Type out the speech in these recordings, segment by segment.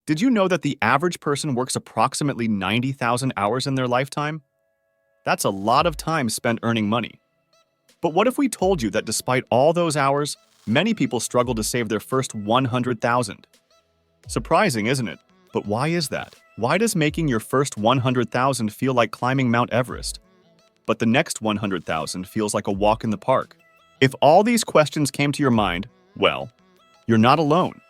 Did you know that the average person works approximately 90,000 hours in their lifetime? That's a lot of time spent earning money. But what if we told you that despite all those hours, many people struggle to save their first 100,000? Surprising, isn't it? But why is that? Why does making your first 100,000 feel like climbing Mount Everest, but the next 100,000 feels like a walk in the park? If all these questions came to your mind, well, you're not alone.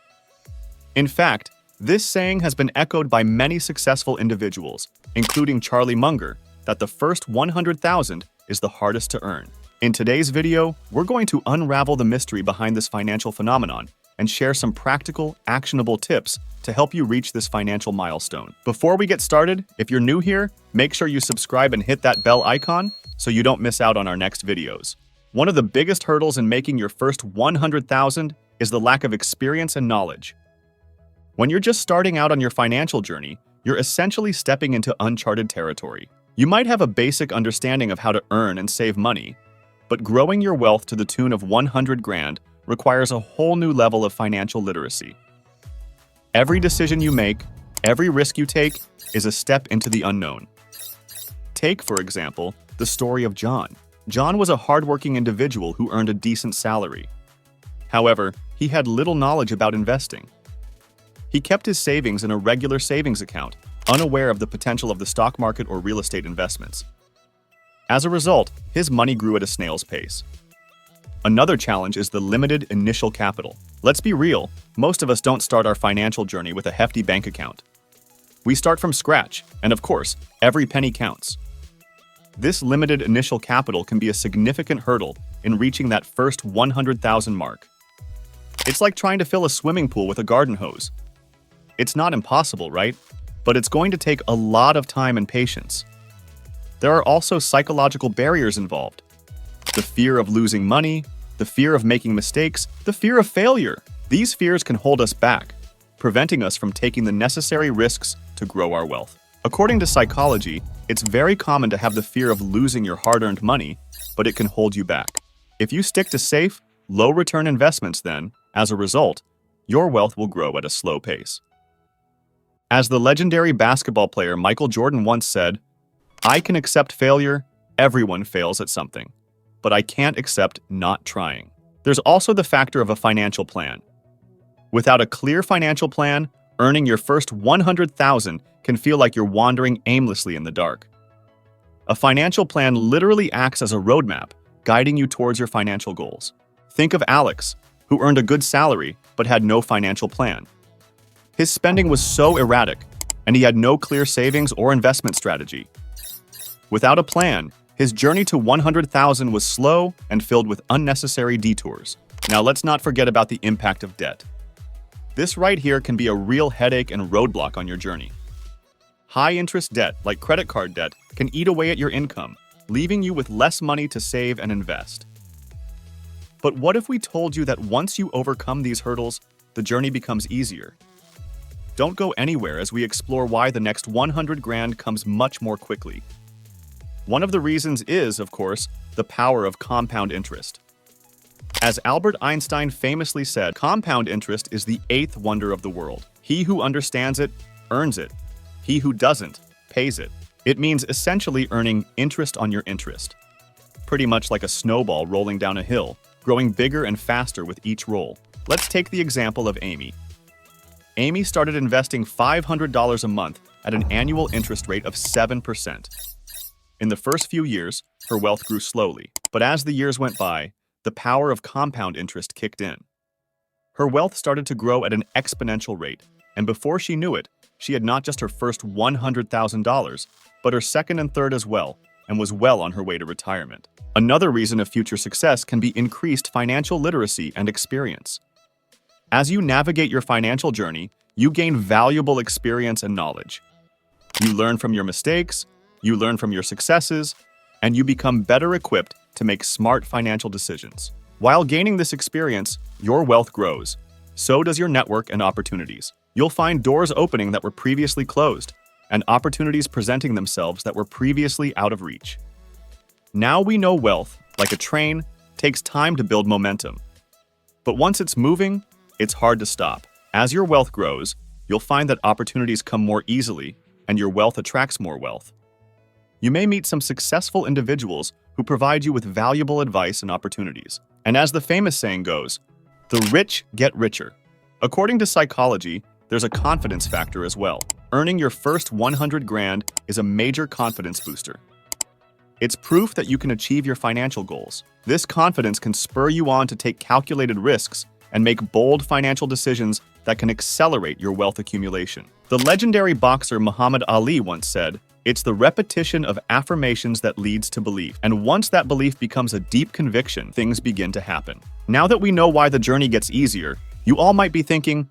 In fact, this saying has been echoed by many successful individuals, including Charlie Munger, that the first 100,000 is the hardest to earn. In today's video, we're going to unravel the mystery behind this financial phenomenon and share some practical, actionable tips to help you reach this financial milestone. Before we get started, if you're new here, make sure you subscribe and hit that bell icon so you don't miss out on our next videos. One of the biggest hurdles in making your first 100,000 is the lack of experience and knowledge. When you're just starting out on your financial journey, you're essentially stepping into uncharted territory. You might have a basic understanding of how to earn and save money, but growing your wealth to the tune of 100 grand requires a whole new level of financial literacy. Every decision you make, every risk you take, is a step into the unknown. Take, for example, the story of John. John was a hardworking individual who earned a decent salary. However, he had little knowledge about investing. He kept his savings in a regular savings account, unaware of the potential of the stock market or real estate investments. As a result, his money grew at a snail's pace. Another challenge is the limited initial capital. Let's be real, most of us don't start our financial journey with a hefty bank account. We start from scratch, and of course, every penny counts. This limited initial capital can be a significant hurdle in reaching that first 100,000 mark. It's like trying to fill a swimming pool with a garden hose. It's not impossible, right? But it's going to take a lot of time and patience. There are also psychological barriers involved. The fear of losing money, the fear of making mistakes, the fear of failure. These fears can hold us back, preventing us from taking the necessary risks to grow our wealth. According to psychology, it's very common to have the fear of losing your hard-earned money, but it can hold you back. If you stick to safe, low-return investments then, as a result, your wealth will grow at a slow pace. As the legendary basketball player Michael Jordan once said, "I can accept failure, everyone fails at something, but I can't accept not trying." There's also the factor of a financial plan. Without a clear financial plan, earning your first 100,000 can feel like you're wandering aimlessly in the dark. A financial plan literally acts as a roadmap, guiding you towards your financial goals. Think of Alex, who earned a good salary but had no financial plan. His spending was so erratic, and he had no clear savings or investment strategy. Without a plan, his journey to 100,000 was slow and filled with unnecessary detours. Now let's not forget about the impact of debt. This right here can be a real headache and roadblock on your journey. High-interest debt, like credit card debt, can eat away at your income, leaving you with less money to save and invest. But what if we told you that once you overcome these hurdles, the journey becomes easier? Don't go anywhere as we explore why the next 100 grand comes much more quickly. One of the reasons is, of course, the power of compound interest. As Albert Einstein famously said, compound interest is the eighth wonder of the world. He who understands it, earns it. He who doesn't, pays it. It means essentially earning interest on your interest. Pretty much like a snowball rolling down a hill, growing bigger and faster with each roll. Let's take the example of Amy. Amy started investing $500 a month at an annual interest rate of 7%. In the first few years, her wealth grew slowly, but as the years went by, the power of compound interest kicked in. Her wealth started to grow at an exponential rate, and before she knew it, she had not just her first $100,000, but her second and third as well, and was well on her way to retirement. Another reason of future success can be increased financial literacy and experience. As you navigate your financial journey, you gain valuable experience and knowledge. You learn from your mistakes, you learn from your successes, and you become better equipped to make smart financial decisions. While gaining this experience, your wealth grows. So does your network and opportunities. You'll find doors opening that were previously closed, and opportunities presenting themselves that were previously out of reach. Now we know wealth, like a train, takes time to build momentum. But once it's moving, it's hard to stop. As your wealth grows, you'll find that opportunities come more easily and your wealth attracts more wealth. You may meet some successful individuals who provide you with valuable advice and opportunities. And as the famous saying goes, the rich get richer. According to psychology, there's a confidence factor as well. Earning your first 100 grand is a major confidence booster. It's proof that you can achieve your financial goals. This confidence can spur you on to take calculated risks and make bold financial decisions that can accelerate your wealth accumulation. The legendary boxer Muhammad Ali once said, "It's the repetition of affirmations that leads to belief. And once that belief becomes a deep conviction, things begin to happen." Now that we know why the journey gets easier, you all might be thinking,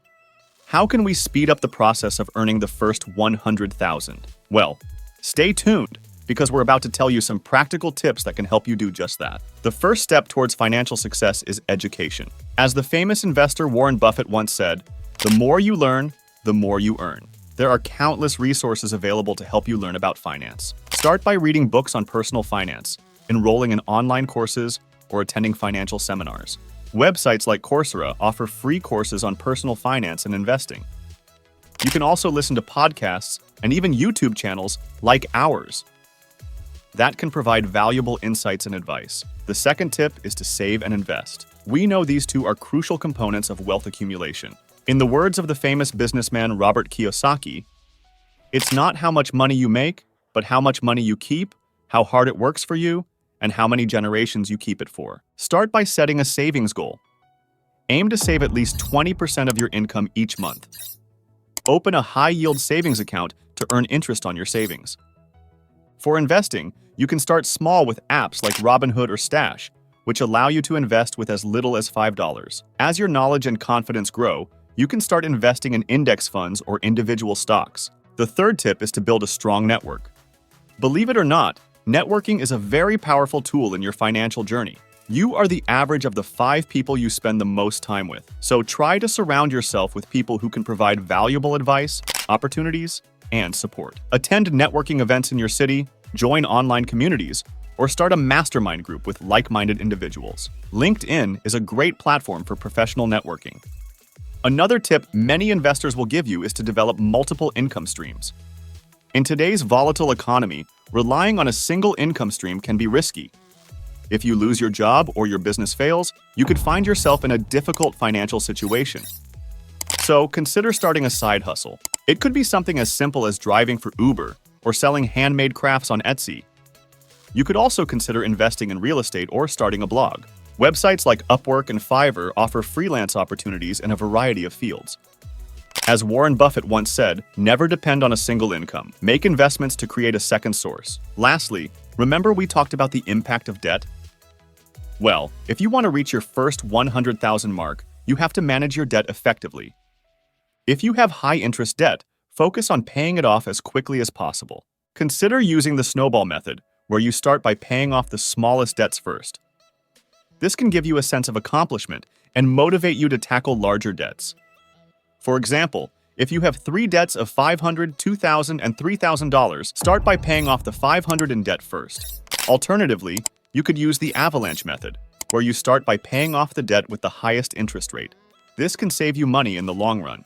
how can we speed up the process of earning the first 100,000? Well, stay tuned, because we're about to tell you some practical tips that can help you do just that. The first step towards financial success is education. As the famous investor Warren Buffett once said, "The more you learn, the more you earn." There are countless resources available to help you learn about finance. Start by reading books on personal finance, enrolling in online courses, or attending financial seminars. Websites like Coursera offer free courses on personal finance and investing. You can also listen to podcasts and even YouTube channels like ours that can provide valuable insights and advice. The second tip is to save and invest. We know these two are crucial components of wealth accumulation. In the words of the famous businessman Robert Kiyosaki, "It's not how much money you make, but how much money you keep, how hard it works for you, and how many generations you keep it for." Start by setting a savings goal. Aim to save at least 20% of your income each month. Open a high-yield savings account to earn interest on your savings. For investing, you can start small with apps like Robinhood or Stash, which allow you to invest with as little as $5. As your knowledge and confidence grow, you can start investing in index funds or individual stocks. The third tip is to build a strong network. Believe it or not, networking is a very powerful tool in your financial journey. You are the average of the 5 people you spend the most time with. So try to surround yourself with people who can provide valuable advice, opportunities, and support. Attend networking events in your city, join online communities, or start a mastermind group with like-minded individuals. LinkedIn is a great platform for professional networking. Another tip many investors will give you is to develop multiple income streams. In today's volatile economy, relying on a single income stream can be risky. If you lose your job or your business fails, you could find yourself in a difficult financial situation. So consider starting a side hustle. It could be something as simple as driving for Uber or selling handmade crafts on Etsy. You could also consider investing in real estate or starting a blog. Websites like Upwork and Fiverr offer freelance opportunities in a variety of fields. As Warren Buffett once said, never depend on a single income. Make investments to create a second source. Lastly, remember we talked about the impact of debt? Well, if you want to reach your first 100,000 mark, you have to manage your debt effectively. If you have high-interest debt, focus on paying it off as quickly as possible. Consider using the snowball method, where you start by paying off the smallest debts first. This can give you a sense of accomplishment and motivate you to tackle larger debts. For example, if you have 3 debts of $500, $2,000, and $3,000, start by paying off the $500 in debt first. Alternatively, you could use the avalanche method, where you start by paying off the debt with the highest interest rate. This can save you money in the long run.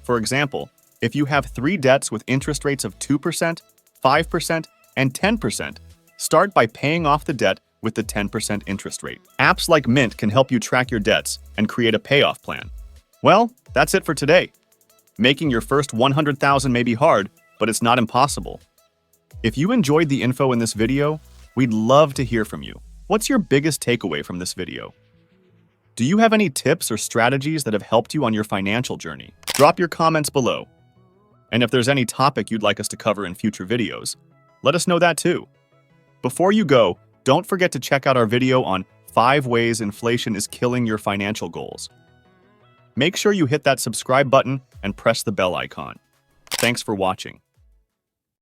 For example, if you have 3 debts with interest rates of 2%, 5%, and 10%, start by paying off the debt with the 10% interest rate. Apps like Mint can help you track your debts and create a payoff plan. Well, that's it for today. Making your first 100,000 may be hard, but it's not impossible. If you enjoyed the info in this video, we'd love to hear from you. What's your biggest takeaway from this video? Do you have any tips or strategies that have helped you on your financial journey? Drop your comments below. And if there's any topic you'd like us to cover in future videos, let us know that too. Before you go, don't forget to check out our video on 5 ways inflation is killing your financial goals. Make sure you hit that subscribe button and press the bell icon. Thanks for watching.